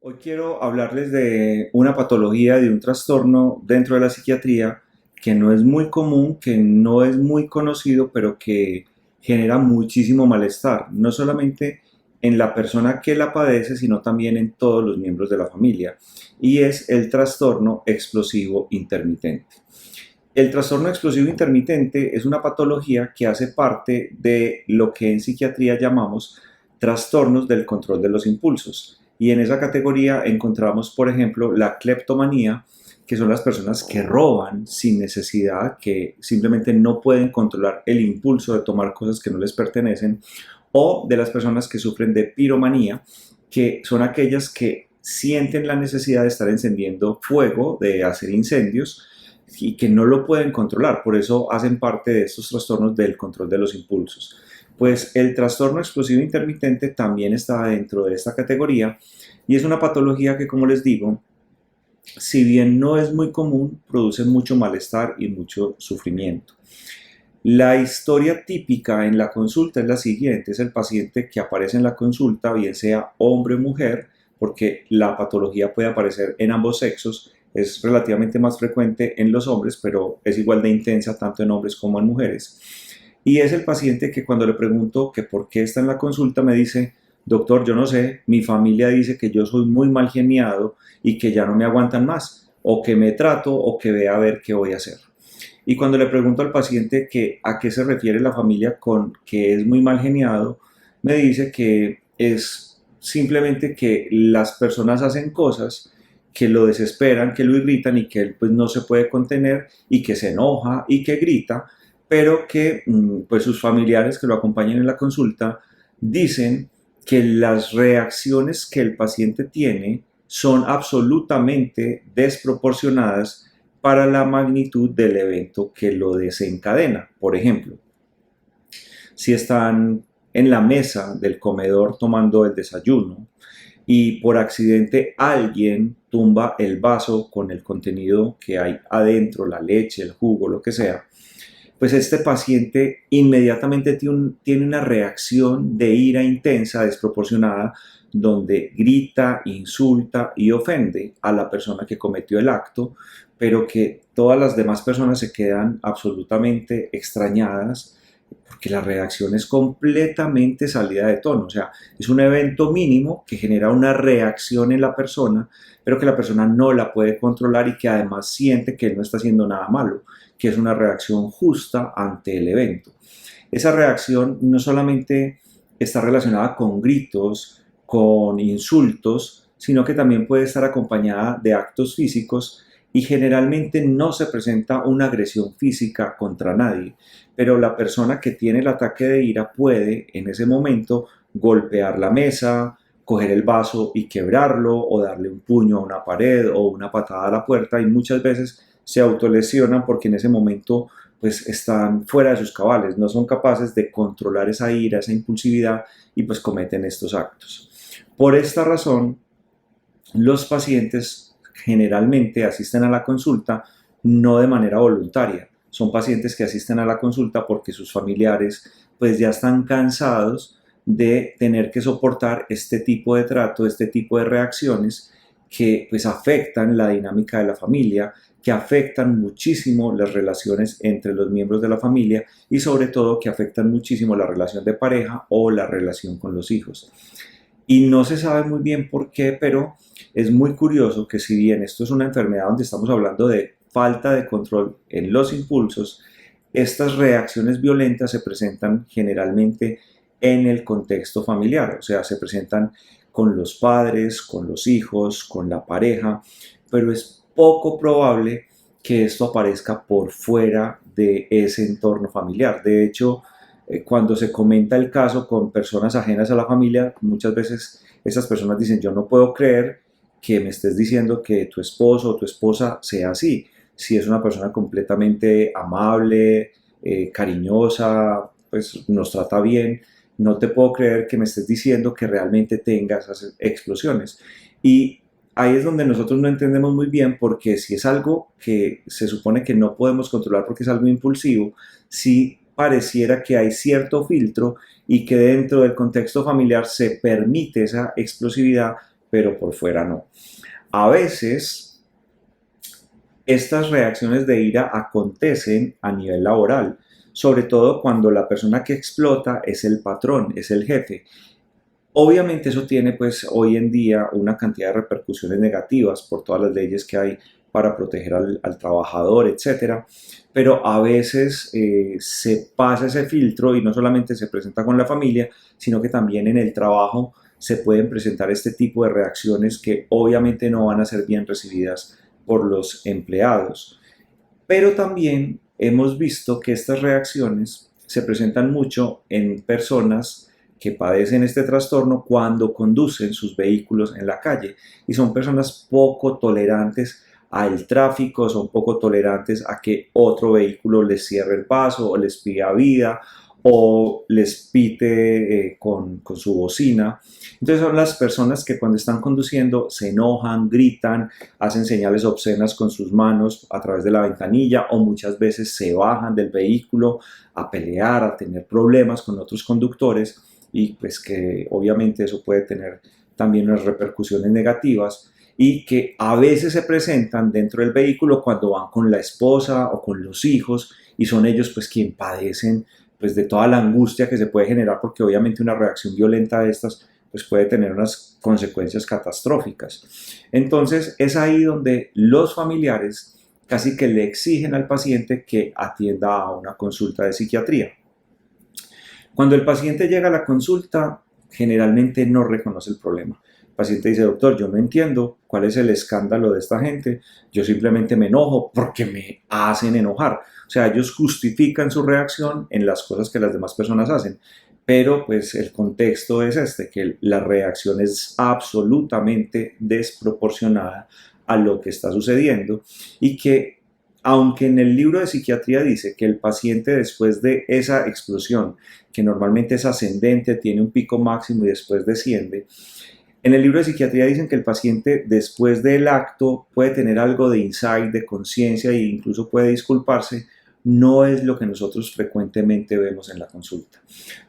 Hoy quiero hablarles de una patología, de un trastorno dentro de la psiquiatría que no es muy común, que no es muy conocido, pero que genera muchísimo malestar, no solamente en la persona que la padece, sino también en todos los miembros de la familia, y es el trastorno explosivo intermitente. El trastorno explosivo intermitente es una patología que hace parte de lo que en psiquiatría llamamos trastornos del control de los impulsos. Y en esa categoría encontramos, por ejemplo, la cleptomanía, que son las personas que roban sin necesidad, que simplemente no pueden controlar el impulso de tomar cosas que no les pertenecen, o de las personas que sufren de piromanía, que son aquellas que sienten la necesidad de estar encendiendo fuego, de hacer incendios, y que no lo pueden controlar, por eso hacen parte de estos trastornos del control de los impulsos. Pues el trastorno explosivo intermitente también está dentro de esta categoría y es una patología que, como les digo, si bien no es muy común, produce mucho malestar y mucho sufrimiento. La historia típica en la consulta es la siguiente: es el paciente que aparece en la consulta, bien sea hombre o mujer, porque la patología puede aparecer en ambos sexos, es relativamente más frecuente en los hombres, pero es igual de intensa tanto en hombres como en mujeres. Y es el paciente que, cuando le pregunto que por qué está en la consulta, me dice: doctor, yo no sé, mi familia dice que yo soy muy mal geniado y que ya no me aguantan más, o que me trato o que vea a ver qué voy a hacer. Y cuando le pregunto al paciente que a qué se refiere la familia con que es muy mal geniado, me dice que es simplemente que las personas hacen cosas que lo desesperan, que lo irritan y que él pues no se puede contener y que se enoja y que grita, pero que pues sus familiares que lo acompañan en la consulta dicen que las reacciones que el paciente tiene son absolutamente desproporcionadas para la magnitud del evento que lo desencadena. Por ejemplo, si están en la mesa del comedor tomando el desayuno y por accidente alguien tumba el vaso con el contenido que hay adentro, la leche, el jugo, lo que sea, pues este paciente inmediatamente tiene una reacción de ira intensa, desproporcionada, donde grita, insulta y ofende a la persona que cometió el acto, pero que todas las demás personas se quedan absolutamente extrañadas porque la reacción es completamente salida de tono. O sea, es un evento mínimo que genera una reacción en la persona, pero que la persona no la puede controlar y que además siente que él no está haciendo nada malo, que es una reacción justa ante el evento. Esa reacción no solamente está relacionada con gritos, con insultos, sino que también puede estar acompañada de actos físicos, y generalmente no se presenta una agresión física contra nadie, pero la persona que tiene el ataque de ira puede en ese momento golpear la mesa, coger el vaso y quebrarlo, o darle un puño a una pared o una patada a la puerta, y muchas veces se autolesionan porque en ese momento pues están fuera de sus cabales, no son capaces de controlar esa ira, esa impulsividad, y pues cometen estos actos. Por esta razón, los pacientes generalmente asisten a la consulta no de manera voluntaria. Son pacientes que asisten a la consulta porque sus familiares pues ya están cansados de tener que soportar este tipo de trato, este tipo de reacciones que pues afectan la dinámica de la familia, que afectan muchísimo las relaciones entre los miembros de la familia y sobre todo que afectan muchísimo la relación de pareja o la relación con los hijos. Y no se sabe muy bien por qué, pero es muy curioso que, si bien esto es una enfermedad donde estamos hablando de falta de control en los impulsos, estas reacciones violentas se presentan generalmente en el contexto familiar, o sea, se presentan con los padres, con los hijos, con la pareja, pero es poco probable que esto aparezca por fuera de ese entorno familiar. De hecho, cuando se comenta el caso con personas ajenas a la familia, muchas veces esas personas dicen: yo no puedo creer que me estés diciendo que tu esposo o tu esposa sea así, si es una persona completamente amable, cariñosa, pues nos trata bien. No te puedo creer que me estés diciendo que realmente tenga esas explosiones. Y ahí es donde nosotros no entendemos muy bien, porque si es algo que se supone que no podemos controlar porque es algo impulsivo, si pareciera que hay cierto filtro y que dentro del contexto familiar se permite esa explosividad pero por fuera no. A veces estas reacciones de ira acontecen a nivel laboral, sobre todo cuando la persona que explota es el patrón, es el jefe. Obviamente eso tiene pues hoy en día una cantidad de repercusiones negativas por todas las leyes que hay para proteger al trabajador, etcétera, pero a veces se pasa ese filtro y no solamente se presenta con la familia, sino que también en el trabajo se pueden presentar este tipo de reacciones que obviamente no van a ser bien recibidas por los empleados. Pero también hemos visto que estas reacciones se presentan mucho en personas que padecen este trastorno cuando conducen sus vehículos en la calle y son personas poco tolerantes al tráfico, son poco tolerantes a que otro vehículo les cierre el paso o les pida vida o les pite con su bocina. Entonces son las personas que cuando están conduciendo se enojan, gritan, hacen señales obscenas con sus manos a través de la ventanilla o muchas veces se bajan del vehículo a pelear, a tener problemas con otros conductores y pues que obviamente eso puede tener también unas repercusiones negativas y que a veces se presentan dentro del vehículo cuando van con la esposa o con los hijos y son ellos pues quien padecen pues de toda la angustia que se puede generar porque obviamente una reacción violenta de estas pues puede tener unas consecuencias catastróficas. Entonces es ahí donde los familiares casi que le exigen al paciente que atienda a una consulta de psiquiatría. Cuando el paciente llega a la consulta, generalmente no reconoce el problema. El paciente dice, doctor, yo no entiendo cuál es el escándalo de esta gente, yo simplemente me enojo porque me hacen enojar. O sea, ellos justifican su reacción en las cosas que las demás personas hacen, pero pues el contexto es este, que la reacción es absolutamente desproporcionada a lo que está sucediendo y que aunque en el libro de psiquiatría dice que el paciente después de esa explosión, que normalmente es ascendente, tiene un pico máximo y después desciende, en el libro de psiquiatría dicen que el paciente después del acto puede tener algo de insight, de conciencia e incluso puede disculparse. No es lo que nosotros frecuentemente vemos en la consulta.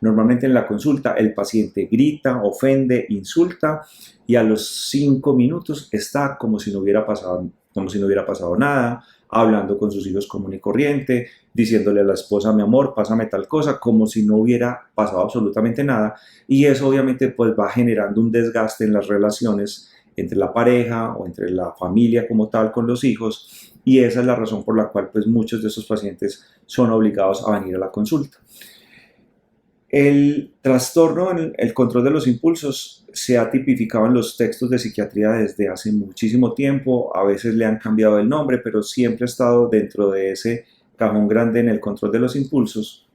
Normalmente en la consulta el paciente grita, ofende, insulta y a los 5 minutos está como si no hubiera pasado nada, hablando con sus hijos común y corriente, diciéndole a la esposa, mi amor, pásame tal cosa, como si no hubiera pasado absolutamente nada. Y eso obviamente pues va generando un desgaste en las relaciones entre la pareja o entre la familia como tal con los hijos. Y esa es la razón por la cual pues muchos de estos pacientes son obligados a venir a la consulta. El trastorno en el control de los impulsos se ha tipificado en los textos de psiquiatría desde hace muchísimo tiempo, a veces le han cambiado el nombre, pero siempre ha estado dentro de ese cajón grande en el control de los impulsos.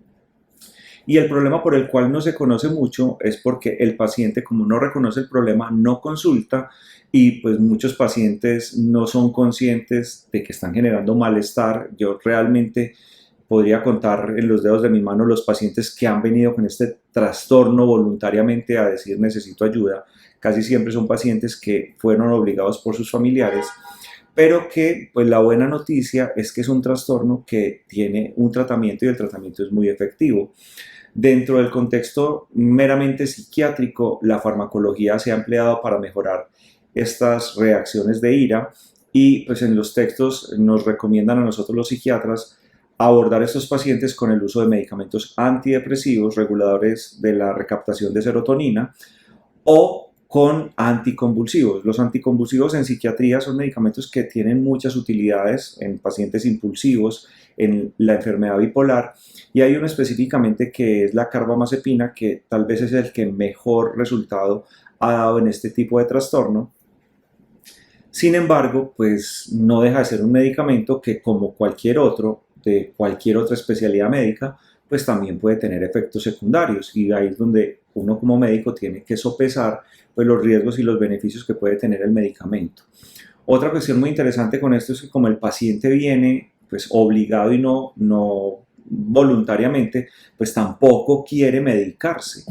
Y el problema por el cual no se conoce mucho es porque el paciente, como no reconoce el problema, no consulta y pues muchos pacientes no son conscientes de que están generando malestar. Yo realmente podría contar en los dedos de mi mano los pacientes que han venido con este trastorno voluntariamente a decir necesito ayuda. Casi siempre son pacientes que fueron obligados por sus familiares, pero que pues la buena noticia es que es un trastorno que tiene un tratamiento y el tratamiento es muy efectivo. Dentro del contexto meramente psiquiátrico, la farmacología se ha empleado para mejorar estas reacciones de ira y pues en los textos nos recomiendan a nosotros los psiquiatras abordar a estos pacientes con el uso de medicamentos antidepresivos, reguladores de la recaptación de serotonina o con anticonvulsivos. Los anticonvulsivos en psiquiatría son medicamentos que tienen muchas utilidades en pacientes impulsivos, en la enfermedad bipolar, y hay uno específicamente que es la carbamazepina, que tal vez es el que mejor resultado ha dado en este tipo de trastorno. Sin embargo, pues no deja de ser un medicamento que, como cualquier otro, de cualquier otra especialidad médica, pues también puede tener efectos secundarios y ahí es donde uno como médico tiene que sopesar pues los riesgos y los beneficios que puede tener el medicamento. Otra cuestión muy interesante con esto es que como el paciente viene pues obligado y no voluntariamente, pues tampoco quiere medicarse.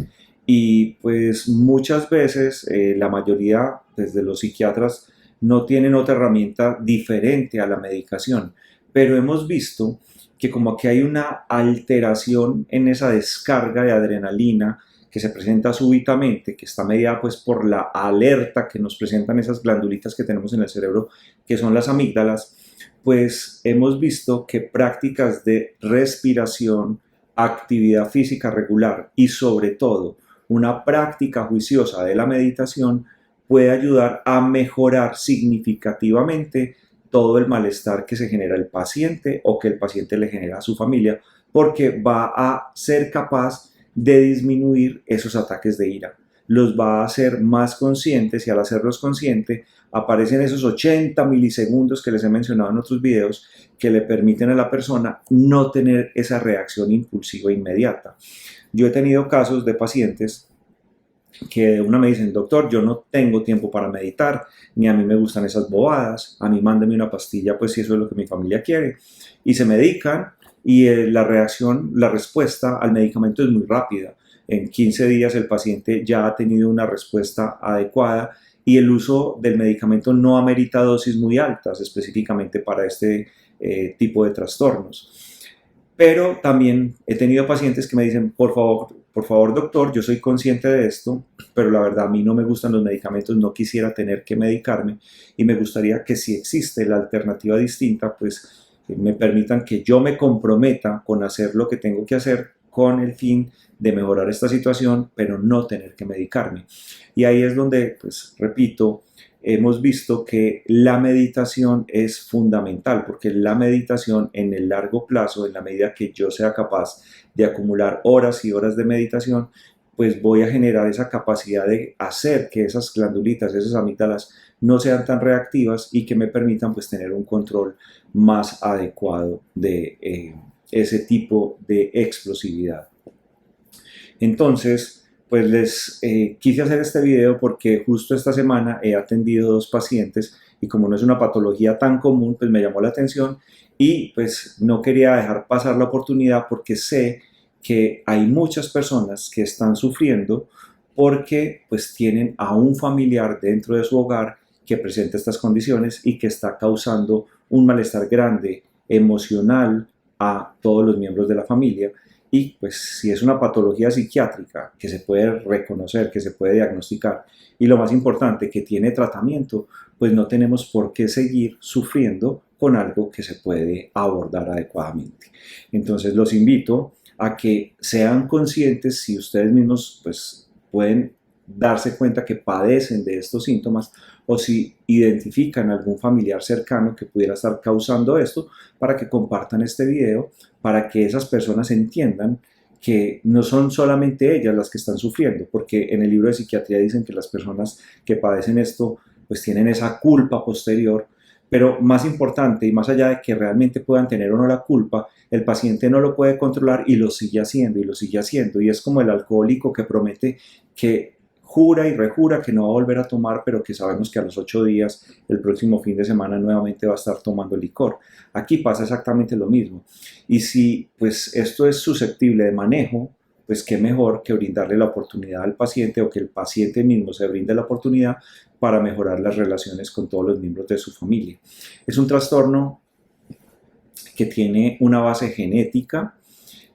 Y pues muchas veces la mayoría pues, de los psiquiatras no tienen otra herramienta diferente a la medicación, pero hemos visto que como que hay una alteración en esa descarga de adrenalina que se presenta súbitamente, que está mediada pues por la alerta que nos presentan esas glandulitas que tenemos en el cerebro, que son las amígdalas, pues hemos visto que prácticas de respiración, actividad física regular y sobre todo una práctica juiciosa de la meditación puede ayudar a mejorar significativamente todo el malestar que se genera el paciente o que el paciente le genera a su familia, porque va a ser capaz de disminuir esos ataques de ira. Los va a hacer más conscientes y al hacerlos conscientes aparecen esos 80 milisegundos que les he mencionado en otros videos que le permiten a la persona no tener esa reacción impulsiva inmediata. Yo he tenido casos de pacientes que de una me dicen, doctor, yo no tengo tiempo para meditar, ni a mí me gustan esas bobadas, a mí mándeme una pastilla, pues si eso es lo que mi familia quiere, y se medican y la reacción, la respuesta al medicamento es muy rápida. En 15 días el paciente ya ha tenido una respuesta adecuada y el uso del medicamento no amerita dosis muy altas específicamente para este tipo de trastornos. Pero también he tenido pacientes que me dicen, por favor, doctor, yo soy consciente de esto, pero la verdad a mí no me gustan los medicamentos, no quisiera tener que medicarme y me gustaría que si existe la alternativa distinta, pues me permitan que yo me comprometa con hacer lo que tengo que hacer con el fin de mejorar esta situación, pero no tener que medicarme. Y ahí es donde, pues repito, hemos visto que la meditación es fundamental, porque la meditación en el largo plazo, en la medida que yo sea capaz de acumular horas y horas de meditación, pues voy a generar esa capacidad de hacer que esas glandulitas, esas amígdalas, no sean tan reactivas y que me permitan pues tener un control más adecuado de ese tipo de explosividad. Entonces, pues les quise hacer este video porque justo esta semana he atendido 2 pacientes y como no es una patología tan común, pues me llamó la atención y pues no quería dejar pasar la oportunidad porque sé que hay muchas personas que están sufriendo porque pues tienen a un familiar dentro de su hogar que presenta estas condiciones y que está causando un malestar grande emocional a todos los miembros de la familia. Y pues si es una patología psiquiátrica que se puede reconocer, que se puede diagnosticar y lo más importante, que tiene tratamiento, pues no tenemos por qué seguir sufriendo con algo que se puede abordar adecuadamente. Entonces los invito a que sean conscientes si ustedes mismos pues pueden darse cuenta que padecen de estos síntomas o si identifican algún familiar cercano que pudiera estar causando esto, para que compartan este video, para que esas personas entiendan que no son solamente ellas las que están sufriendo, porque en el libro de psiquiatría dicen que las personas que padecen esto pues tienen esa culpa posterior, pero más importante y más allá de que realmente puedan tener o no la culpa, el paciente no lo puede controlar y lo sigue haciendo y lo sigue haciendo, y es como el alcohólico que promete que jura y rejura que no va a volver a tomar, pero que sabemos que a los 8 días, el próximo fin de semana, nuevamente va a estar tomando licor. Aquí pasa exactamente lo mismo. Y si pues esto es susceptible de manejo, pues qué mejor que brindarle la oportunidad al paciente o que el paciente mismo se brinde la oportunidad para mejorar las relaciones con todos los miembros de su familia. Es un trastorno que tiene una base genética,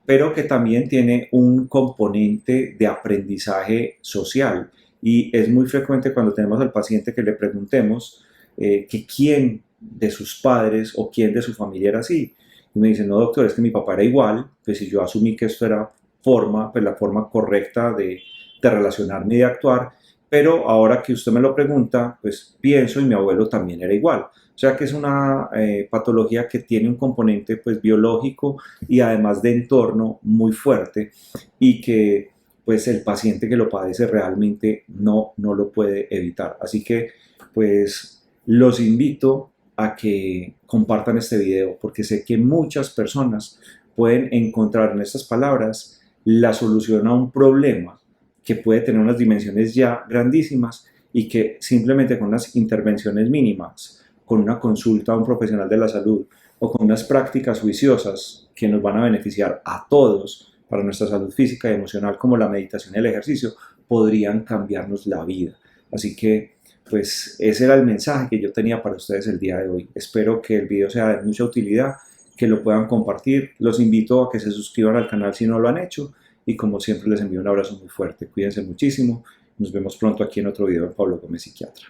pero que también tiene un componente de aprendizaje social. Y es muy frecuente cuando tenemos al paciente que le preguntemos que quién de sus padres o quién de su familia era así. Y me dice, no doctor, es que mi papá era igual, pues si yo asumí que esto era pues la forma correcta de relacionarme y de actuar, pero ahora que usted me lo pregunta, pues pienso y mi abuelo también era igual. O sea que es una patología que tiene un componente pues biológico y además de entorno muy fuerte y que pues el paciente que lo padece realmente no lo puede evitar. Así que pues los invito a que compartan este video porque sé que muchas personas pueden encontrar en estas palabras la solución a un problema que puede tener unas dimensiones ya grandísimas y que simplemente con unas intervenciones mínimas, con una consulta a un profesional de la salud o con unas prácticas juiciosas que nos van a beneficiar a todos para nuestra salud física y emocional, como la meditación y el ejercicio, podrían cambiarnos la vida. Así que pues ese era el mensaje que yo tenía para ustedes el día de hoy. Espero que el video sea de mucha utilidad, que lo puedan compartir. Los invito a que se suscriban al canal si no lo han hecho y como siempre les envío un abrazo muy fuerte. Cuídense muchísimo. Nos vemos pronto aquí en otro video de Pablo Gómez Psiquiatra.